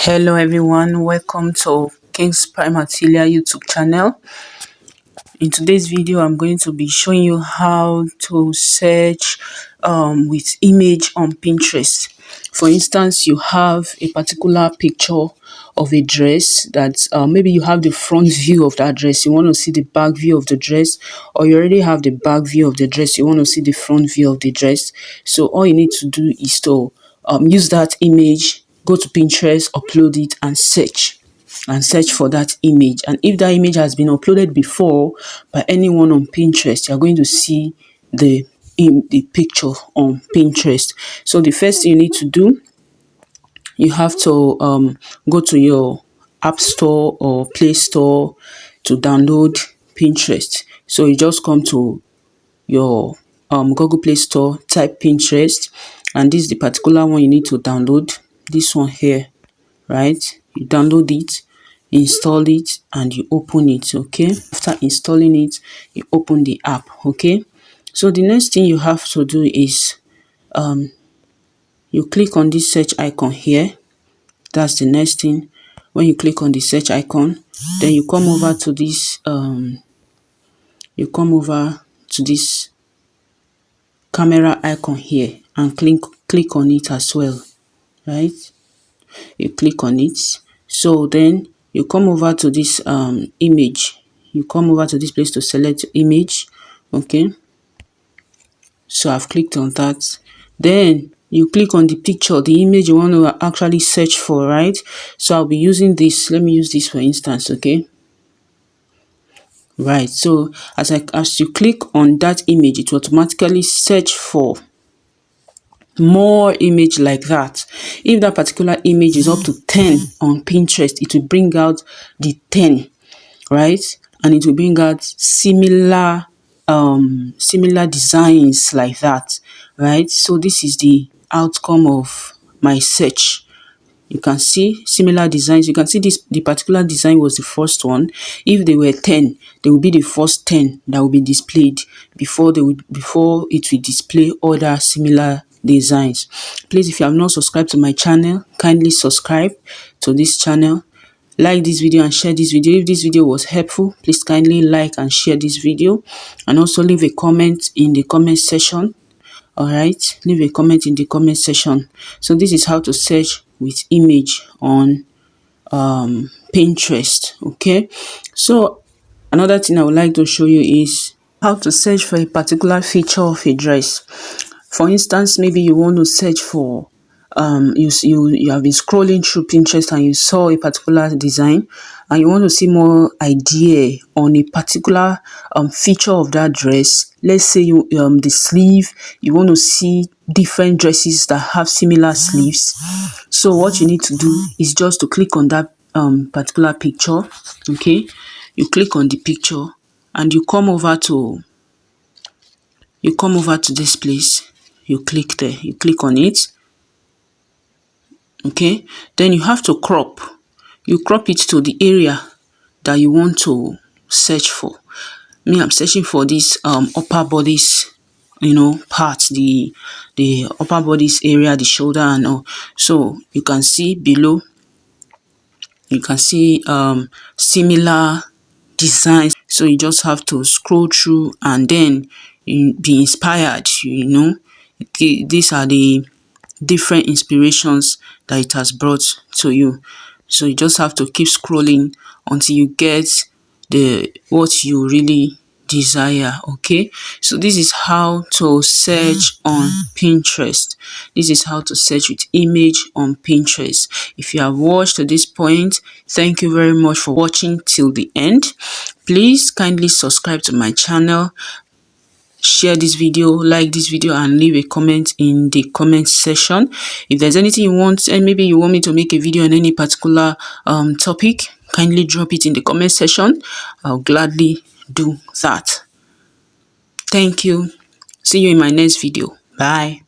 Hello everyone, welcome to King's Primatilia YouTube channel. In today's video, I'm going to be showing you how to search with image on Pinterest. For instance, you have a particular picture of a dress that maybe you have the front view of that dress, you want to see the back view of the dress, or you already have the back view of the dress, you want to see the front view of the dress. So all you need to do is to use that image, go to Pinterest, upload it and search for that image. And if that image has been uploaded before by anyone on Pinterest, you're going to see the picture on Pinterest. So the first thing you need to do, you have to go to your app store or Play Store to download Pinterest. So you just come to your Google Play Store, type Pinterest, and this is the particular one you need to download, this one here, right? You download it, install it, and you open it. Okay, after installing it, you open the app. Okay, so the next thing you have to do is you click on this search icon here. That's the next thing. When you click on the search icon, then you come over to this camera icon here and click on it as well, right? You click on it. So then you come over to this image, you come over to this place to select image. Okay, so I've clicked on that. Then you click on the picture, the image you want to actually search for, right? So I'll be using this. Let me use this for instance. Okay, right. So as you click on that image, it will automatically search for more image like that. If that particular image is up to 10 on Pinterest, it will bring out the 10, right? And it will bring out similar designs like that, right? So this is the outcome of my search. You can see similar designs. You can see the particular design was the first one. If they were 10, they will be the first 10 that will be displayed before it will display other similar designs. Please, if you have not subscribed to my channel, kindly subscribe to this channel. Like this video and share this video. If this video was helpful, please kindly like and share this video, and also leave a comment in the comment section. All right, leave a comment in the comment section. So this is how to search with image on Pinterest. Okay, so another thing I would like to show you is how to search for a particular feature of a dress. For instance, maybe you want to search for you have been scrolling through Pinterest and you saw a particular design and you want to see more idea on a particular feature of that dress. Let's say you the sleeve, you want to see different dresses that have similar sleeves. So what you need to do is just to click on that particular picture. Okay, you click on the picture and you come over to this place. You click there, you click on it. Okay, then you have to crop. You crop it to the area that you want to search for. Me, I'm searching for this upper bodies, part, the upper bodies area, the shoulder and all. So you can see below, you can see similar designs. So you just have to scroll through and then be inspired. These are the different inspirations that it has brought to you. So you just have to keep scrolling until you get what you really desire. Okay, so this is how to search on Pinterest. This is how to search with image on Pinterest. If you have watched to this point, thank you very much for watching till the end. Please kindly subscribe to my channel, share this video, like this video, and leave a comment in the comment section. If there's anything you want, and maybe you want me to make a video on any particular topic, kindly drop it in the comment section. I'll gladly do that. Thank you. See you in my next video. Bye.